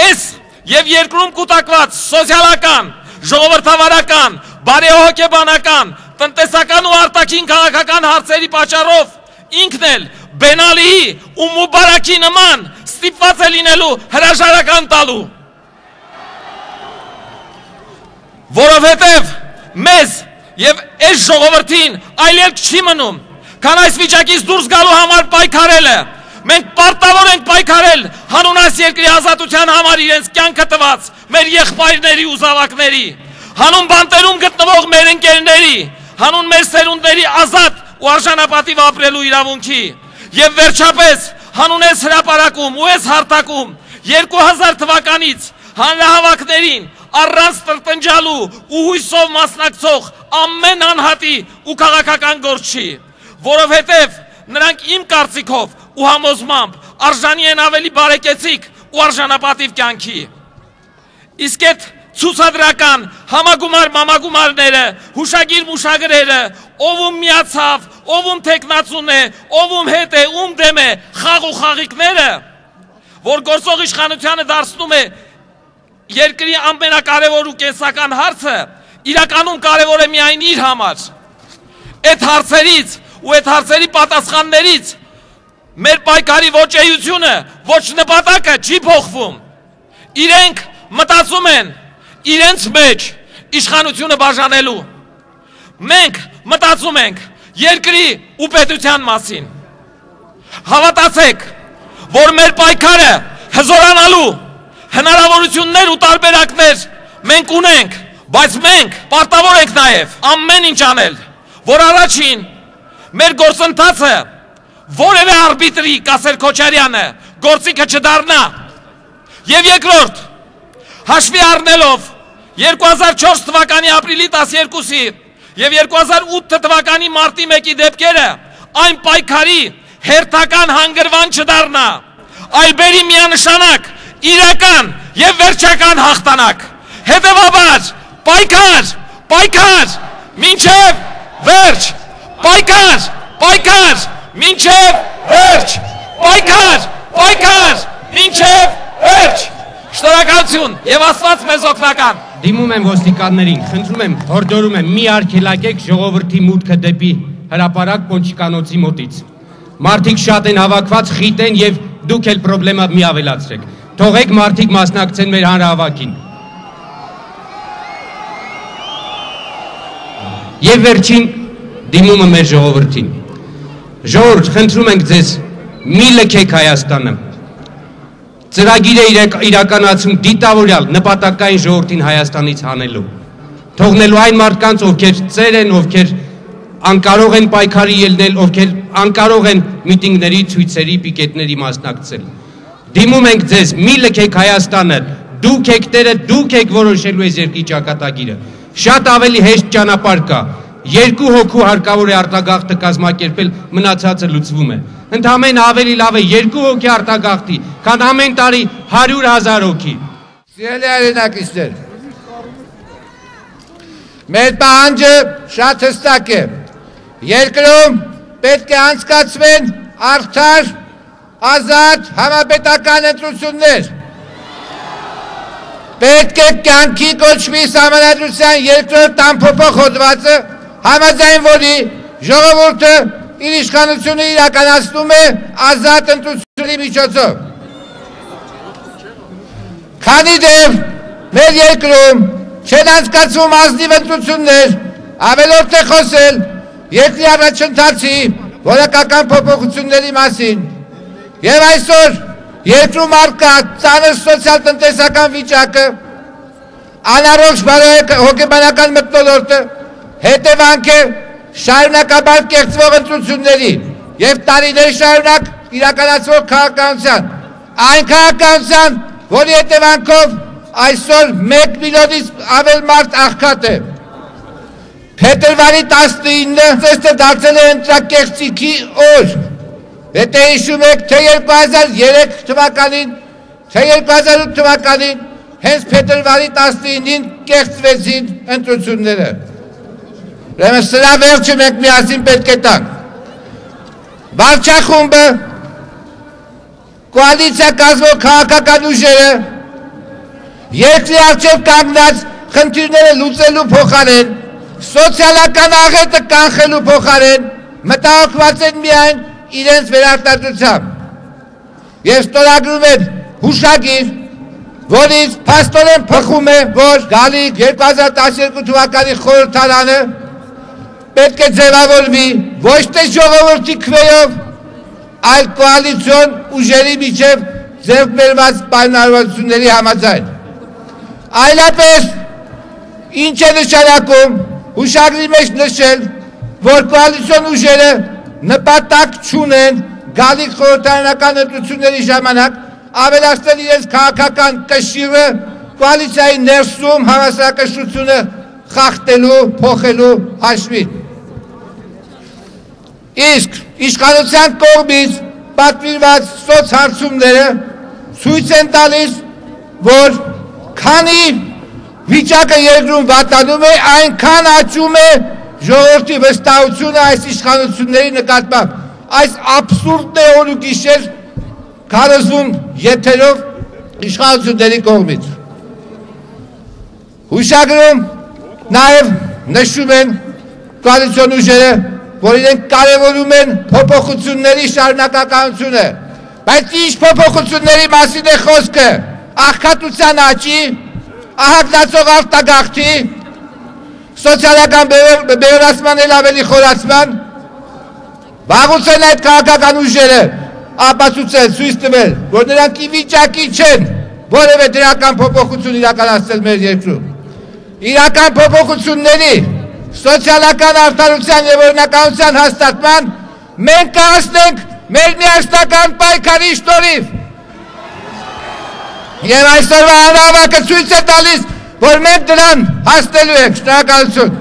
այս եւ երկրում կուտակված սոցիալական, ժողովրդավարական, բարեհոգեբանական, տնտեսական ու արտաքին քաղաքական հարցերի պատճառով ինքն էլ Բենալիի ու Մուբարակի նման ստիպված է լինելու հրաժարական տալու։ Որովհետև մեզ եւ այս ժողովրդին այլ ելք չի մնում, քան այս վիճակից դուրս գալու համար պայքարելը։ Մենք պարտավոր ենք պայքարել հանուն այս երկրի ազատության համար իրենց կյանքը տված մեր եղբայրների ու զավակների, հանուն բանտերում գտնվող մեր ընկերների, հանուն մեր սերունդների ազատ ու արժանապատիվ ապրելու իրավունքի եւ վերջապես հանուն այս հրապարակում ու այս հարթակում 2000 թվականից հանրահավաքներին առանց տրտնջալու ու հույսով մասնակցող ամեն անհատի ու քաղաքական գործի, որովհետև նրանք իմ կարծիքով ու համոզմամբ արժանի են ավելի բարեկեցիկ ու արժանապատիվ կյանքի։ Իսկ այդ ցուցադրական համագումար մամագումարները, հուշագիր մուշագրերը, ով միացավ, ով թեկնածուն է, ով հետ է, ում դեմ է, խաղ ու խաղիկները, որ գործող իշխանությանը դարձնում է երկրի ամենակարևոր ու կենսական հարցը, իրականում կարևոր է միայն իր համար։ Այդ հարցերից ու այդ հարցերի պատասխաններից մեր պայքարի ոչ էությունը, ոչ նպատակը չի փոխվում։ Իրենք մտածում են իրենց մեջ իշխանությունը բաժանելու։ Մենք մտածում ենք երկրի ու պետության մասին։ Հավատացեք, որ մեր պայքարը հզորանալու հնարավորություններ ու տարբերակներ մենք ունենք, բայց մենք պարտավոր ենք նաև ամեն ինչ անել, որ առաջին մեր գործընթացը որևէ արբիտրի Կասեր Քոչարյանը գործիքը չդառնա։ Եվ երկրորդ, հաշվի առնելով 2004 թվականի ապրիլի 12-ի եւ 2008 թվականի մարտի 1-ի դեպքերը, այն պայքարի հերթական հանգրվան չդառնա, այլ բերի միանշանակ իրական եւ վերջական հաղթանակ։ Հետեւաբար պայքար, պայքար, մինչև վերջ, պայքար, պայքար, մինչև վերջ, պայքար, պայքար, մինչև վերջ։ Շնորհակալություն եւ Աստված մեզ օգնական։ Դիմում եմ ոստիկաններին, խնդրում եմ, հորդորում եմ, մի արգելակեք ժողովրդի մուտքը դեպի հրապարակ Պոնչիկանոցի մոտից։ Մարդիկ շատ են հավաքված, խիտ են եւ դուք էլ պրոբլեմը մի ավելացրեք։ Թողեք մարդիկ մասնակցեն մեր հանրահավաքին։ Եվ վերջին դիմումը մեր ժողովրդին։ Ժողովուրդ, խնդրում ենք ձեզ, մի լքեք Հայաստանը։ Ծրագիր է իրականացում դիտավորյալ նպատակային ժողովրդին Հայաստանից հանելու։ թողնելու այն մարդկանց, ովքեր ծեր են, ովքեր անկարող են պայքարի ելնել, ովքեր անկարող են միտինգների, ցույցերի, պիկետների մասնակցել։ Դիմում ենք ձեզ, մի լքեք Հայաստանը, դուք եք տերը, դուք եք որոշելու այս երկրի ճակատագիրը։ Շատ ավելի հեշտ ճանապարհ կա։ 2 հոգու հարկավոր է արտագաղթը կազմակերպել, մնացածը լուծվում է։ Ընդամենը ավելի լավ է 2 հոգի արտագաղթի, քան ամեն տարի 100,000 հոգի։ Սիրելի հայրենակիցներ, մեր պահանջը շատ հստակ է։ Երկրում պետք է անցկացվեն արդար, ազատ, համապետական ընտրություններ։ Պետք է կյանքի կոչվի Սահմանադրության 2-րդ ամփոփող հոդվածը, համաձայն որի ժողովուրդը իր իշխանությունը իրականացնում է ազատ ընտրությունների միջոցով։ Քանի դեռ մեր երկրում չեն անցկացվում ազնիվ ընտրություններ, ավելորդ է խոսել երկրի առաջընթացի որակական փոփոխությունների մասին։ Եվ այսօր երկրում առկա ծանր սոցիալ-տնտեսական վիճակը, անառողջ հոգեբանական մթնոլորտը հետևանք է շարունակաբար կեղծվող ընտրությունների եւ տարիներ շարունակ իրականացվող քաղաքականության, այն քաղաքականության, որի հետևանքով այսօր 1 միլիոնից ավել մարդ աղքատ է։ Փետրվարի 19-ը դարձել է ընտրակեղծիքի օր։ Եթե հիշում եք, թե 2003 թվականին, թե 2008 թվականին, հենց փետրվարի 19-ին կեղծվեցին ընտրությունները։ Ուրեմն սրա վերջը մենք միասին պետք է տանք։ Վարչախումբը, կոալիցիա կազմող քաղաքական ուժերը երկրի առջև կանգնած խնդիրները լուծելու փոխարեն, սոցիալական աղետը կանխելու փոխարեն մտահոգված են միայն իրենց վերարտադրությամբ եւ ստորագրում են հուշագիր, որից փաստորեն փոխում է, որ գալիք 2012 թվականի խորհրդարանը պետք է ձևավորվի ոչ թե ժողովրդի քվեով, այլ կոալիցիոն ուժերի միջև ձեռք բերված պայմանավորվածությունների համաձայն։ Այլապես ինչ է նշանակում հուշագրի մեջ նշել, որ կոալիցիոն ուժերը նպատակ չունեն գալիք խորհրդարանական ընտրությունների ժամանակ ավելացնել իրենց քաղաքական կշիռը կոալիցիայի ներսում հավասարակշռությունը խախտելու, փոխելու հաշվին։ Իսկ իշխանության կողմից պատվիրված սոցհարցումները ցույց են տալիս, որ քանի վիճակը երկրում վատանում է, այնքան աճում է ժողովրդի վստահությունը այս իշխանությունների նկատմամբ։ Այս աբսուրդն է օր ու գիշեր քարոզվում եթերով իշխանությունների կողմից։ Հուշագրում նաև նշում են կոալիցիոն ուժերը, որ իրենք կարևորում են փոփոխությունների շարունակականությունը։ Բայց ինչ փոփոխությունների մասին է խոսքը։ Աղքատության աճի, ահագնացող արտագաղթի, սոցիալական բևեռացման էլ ավելի խորացման, վաղուց են այդ քաղաքական ուժերը ապացուցել, ցույց տվել, որ նրանք ի վիճակի չեն որևէ դրական փոփոխություն իրականացնել մեր երկրում։ Իրական փոփոխությունների, սոցիալական արդարության եւ օրինականության հաստատման մենք կհասնենք մեր միասնական պայքարի շնորհիվ։ Եվ այսօրվա հանրահավաքը ցույց է տալիս, որ մենք դրան հասնելու ենք։ Շնորհակալություն։